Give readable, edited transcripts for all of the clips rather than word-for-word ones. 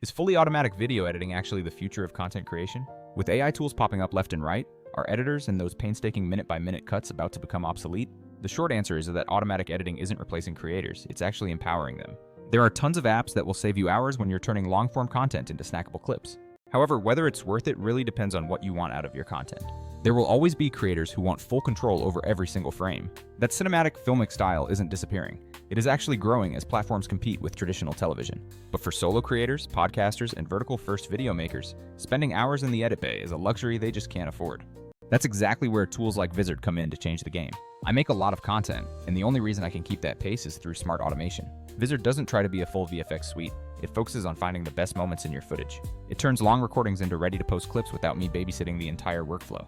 Is fully automatic video editing actually the future of content creation? With AI tools popping up left and right, are editors and those painstaking minute-by-minute cuts about to become obsolete? The short answer is that automatic editing isn't replacing creators, it's actually empowering them. There are tons of apps that will save you hours when you're turning long-form content into snackable clips. However, whether it's worth it really depends on what you want out of your content. There will always be creators who want full control over every single frame. That cinematic, filmic style isn't disappearing. It is actually growing as platforms compete with traditional television. But for solo creators, podcasters, and vertical-first video makers, spending hours in the edit bay is a luxury they just can't afford. That's exactly where tools like Vizard come in to change the game. I make a lot of content, and the only reason I can keep that pace is through smart automation. Vizard doesn't try to be a full VFX suite. It focuses on finding the best moments in your footage. It turns long recordings into ready-to-post clips without me babysitting the entire workflow.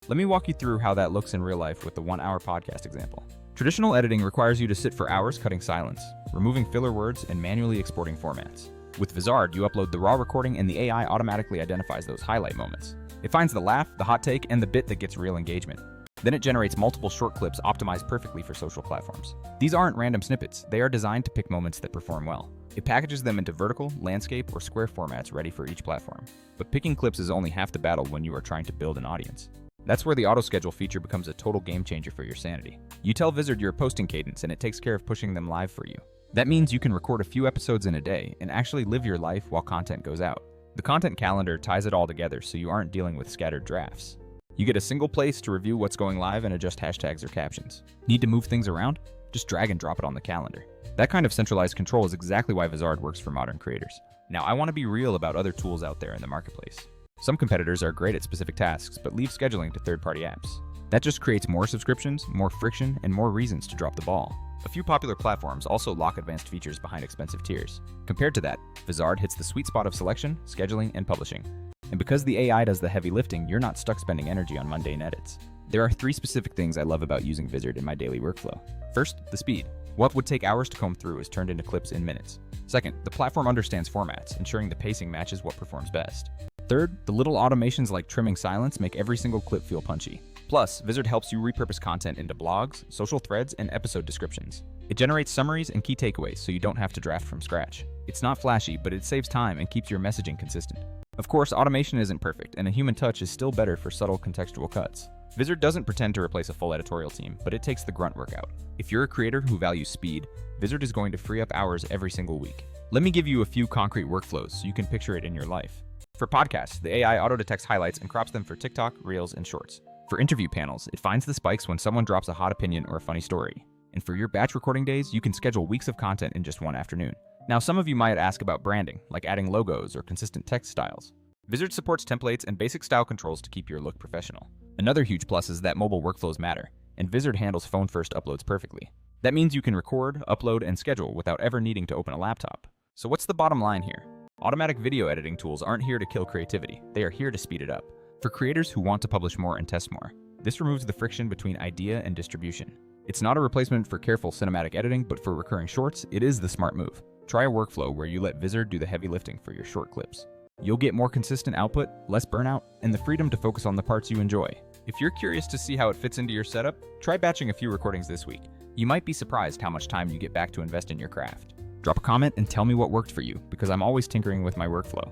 Let me walk you through how that looks in real life with the 1-hour podcast example. Traditional editing requires you to sit for hours cutting silence, removing filler words, and manually exporting formats. With Vizard, you upload the raw recording and the AI automatically identifies those highlight moments. It finds the laugh, the hot take, and the bit that gets real engagement. Then it generates multiple short clips optimized perfectly for social platforms. These aren't random snippets, they are designed to pick moments that perform well. It packages them into vertical, landscape, or square formats ready for each platform. But picking clips is only half the battle when you are trying to build an audience. That's where the auto-schedule feature becomes a total game changer for your sanity. You tell Vizard your posting cadence and it takes care of pushing them live for you. That means you can record a few episodes in a day and actually live your life while content goes out. The content calendar ties it all together so you aren't dealing with scattered drafts. You get a single place to review what's going live and adjust hashtags or captions. Need to move things around? Just drag and drop it on the calendar. That kind of centralized control is exactly why Vizard works for modern creators. Now, I want to be real about other tools out there in the marketplace. Some competitors are great at specific tasks, but leave scheduling to third-party apps. That just creates more subscriptions, more friction, and more reasons to drop the ball. A few popular platforms also lock advanced features behind expensive tiers. Compared to that, Vizard hits the sweet spot of selection, scheduling, and publishing. And because the AI does the heavy lifting, you're not stuck spending energy on mundane edits. There are 3 specific things I love about using Vizard in my daily workflow. First, the speed. What would take hours to comb through is turned into clips in minutes. Second, the platform understands formats, ensuring the pacing matches what performs best. Third, the little automations like trimming silence make every single clip feel punchy. Plus, Vizard helps you repurpose content into blogs, social threads, and episode descriptions. It generates summaries and key takeaways so you don't have to draft from scratch. It's not flashy, but it saves time and keeps your messaging consistent. Of course, automation isn't perfect, and a human touch is still better for subtle contextual cuts. Vizard doesn't pretend to replace a full editorial team, but it takes the grunt work out. If you're a creator who values speed, Vizard is going to free up hours every single week. Let me give you a few concrete workflows so you can picture it in your life. For podcasts, the AI auto-detects highlights and crops them for TikTok, Reels, and Shorts. For interview panels, it finds the spikes when someone drops a hot opinion or a funny story. And for your batch recording days, you can schedule weeks of content in just one afternoon. Now, some of you might ask about branding, like adding logos or consistent text styles. Vizard supports templates and basic style controls to keep your look professional. Another huge plus is that mobile workflows matter, and Vizard handles phone-first uploads perfectly. That means you can record, upload, and schedule without ever needing to open a laptop. So what's the bottom line here? Automatic video editing tools aren't here to kill creativity, they are here to speed it up. For creators who want to publish more and test more, this removes the friction between idea and distribution. It's not a replacement for careful cinematic editing, but for recurring shorts, it is the smart move. Try a workflow where you let Vizard do the heavy lifting for your short clips. You'll get more consistent output, less burnout, and the freedom to focus on the parts you enjoy. If you're curious to see how it fits into your setup, try batching a few recordings this week. You might be surprised how much time you get back to invest in your craft. Drop a comment and tell me what worked for you, because I'm always tinkering with my workflow.